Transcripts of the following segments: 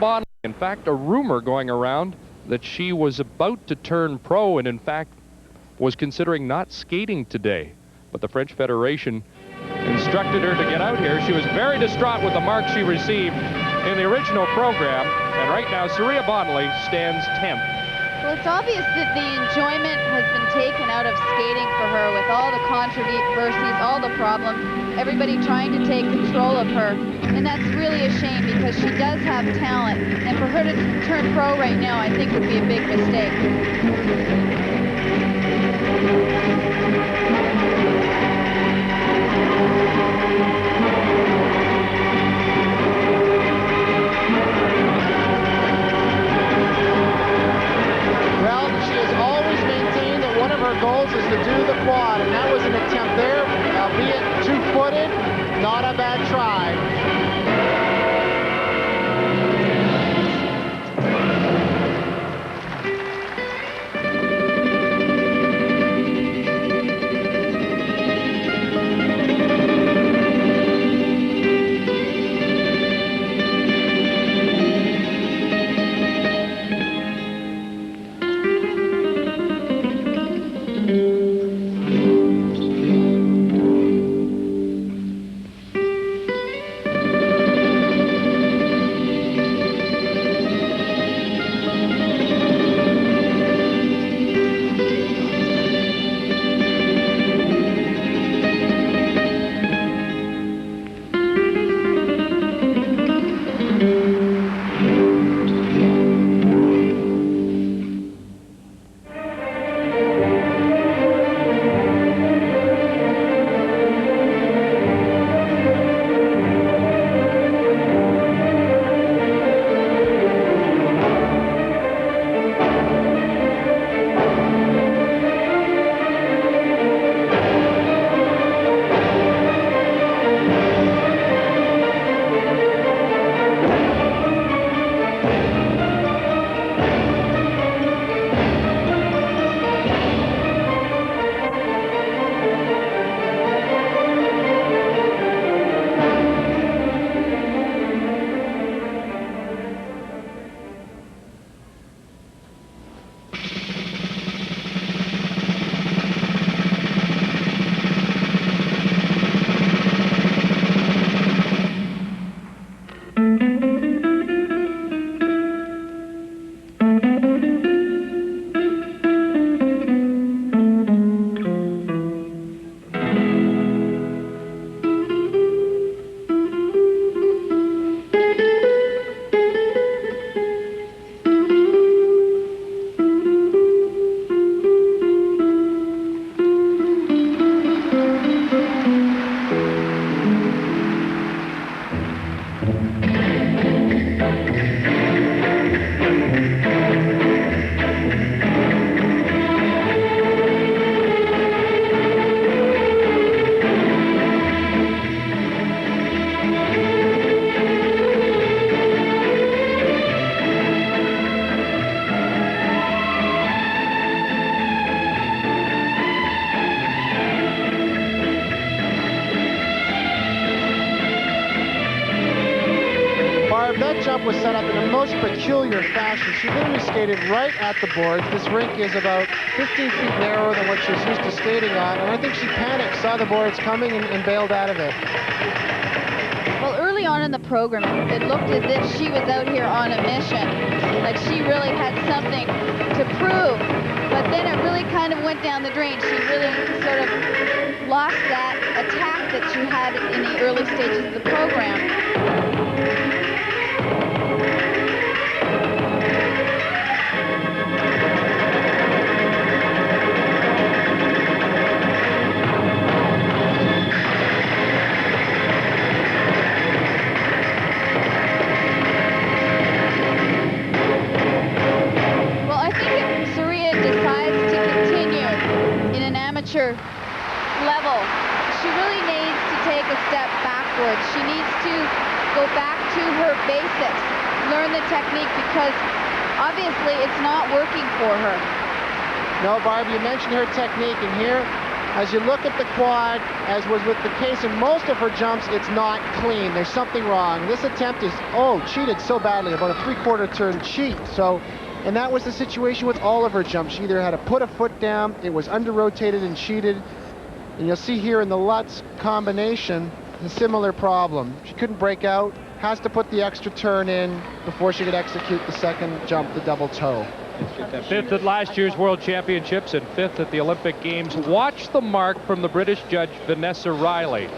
Bonaly. In fact, a rumor going around that she was about to turn pro and in fact was considering not skating today. But the French Federation instructed her to get out here. She was very distraught with the mark she received in the original program. And right now, Surya Bonaly stands 10th. Well, it's obvious that the enjoyment has been taken out of skating for her with all the controversies, all the problems, everybody trying to take control of her. And that's really a shame because she does have talent. And for her to turn pro right now, I think would be a big mistake. Goals is to do the quad, and that was an attempt there, albeit two-footed, not a bad try. That jump was set up in a most peculiar fashion. She literally skated right at the boards. This rink is about 15 feet narrower than what she's used to skating on, and I think she panicked, saw the boards coming, and bailed out of it. Well, early on in the program, it looked as if she was out here on a mission, like she really had something to prove. But then it really kind of went down the drain. She really sort of lost that attack that she had in the early stages of the program. Level, she really needs to take a step backwards. She needs to go back to her basics, learn the technique, because obviously it's not working for her. No, Barb, you mentioned her technique, and here As you look at the quad, as was with the case in most of her jumps, it's not clean. There's something wrong. This attempt is, cheated so badly, about a 3/4 turn cheat. So, and that was the situation with all of her jumps. She either had to put a foot down, it was under-rotated and cheated. And you'll see here in the Lutz combination, a similar problem. She couldn't break out, has to put the extra turn in before she could execute the second jump, the double toe. 5th at last year's World Championships and 5th at the Olympic Games. Watch the mark from the British judge Vanessa Riley.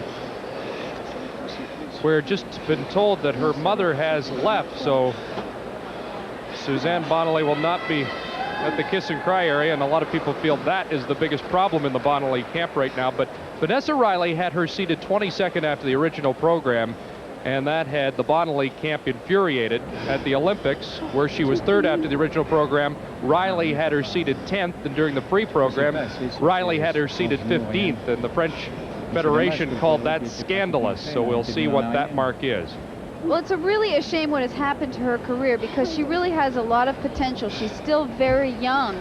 We're just been told that her mother has left, so Suzanne Bonaly will not be at the kiss and cry area, and a lot of people feel that is the biggest problem in the Bonaly camp right now. But Vanessa Riley had her seated 22nd after the original program, and that had the Bonaly camp infuriated. At the Olympics, where she was 3rd after the original program, Riley had her seated 10th, and during the pre-program, Riley had her seated 15th, and the French Federation called that scandalous, so we'll see what that mark is. Well, it's really a shame what has happened to her career, because she really has a lot of potential. She's still very young,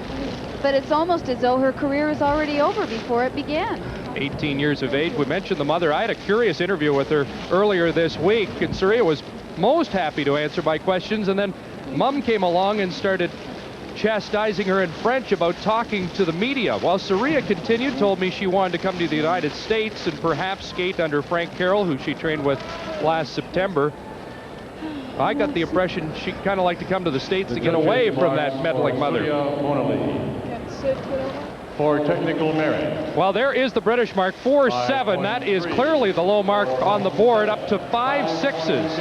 but it's almost as though her career is already over before it began. 18 years of age. We mentioned the mother. I had a curious interview with her earlier this week, and Surya was most happy to answer my questions, and then Mom came along and started chastising her in French about talking to the media. While Surya continued, told me she wanted to come to the United States and perhaps skate under Frank Carroll, who she trained with last September. I got the impression she'd kind of like to come to the States to get away from that meddling mother. Surya Bonaly for technical merit. Well, there is the British mark, 4.7. That is clearly the low mark on the board, up to 5.6s.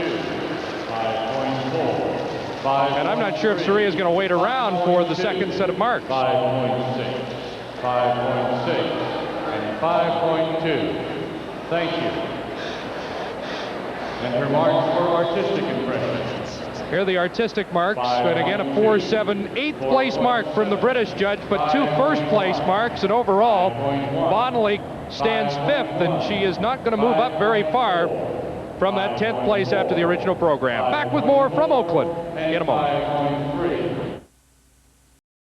5.4. And I'm not sure if Surya is going to wait around for the second set of marks. 5.6. 5.6. And 5.2. Thank you. And her marks for artistic impression. Here are the artistic marks, and again a 4.7, 8th place mark from the British judge, but 2 first-place marks, and overall, Bonaly stands 5th, and she is not going to move up very far from that 10th place after the original program. Back with more from Oakland in a moment.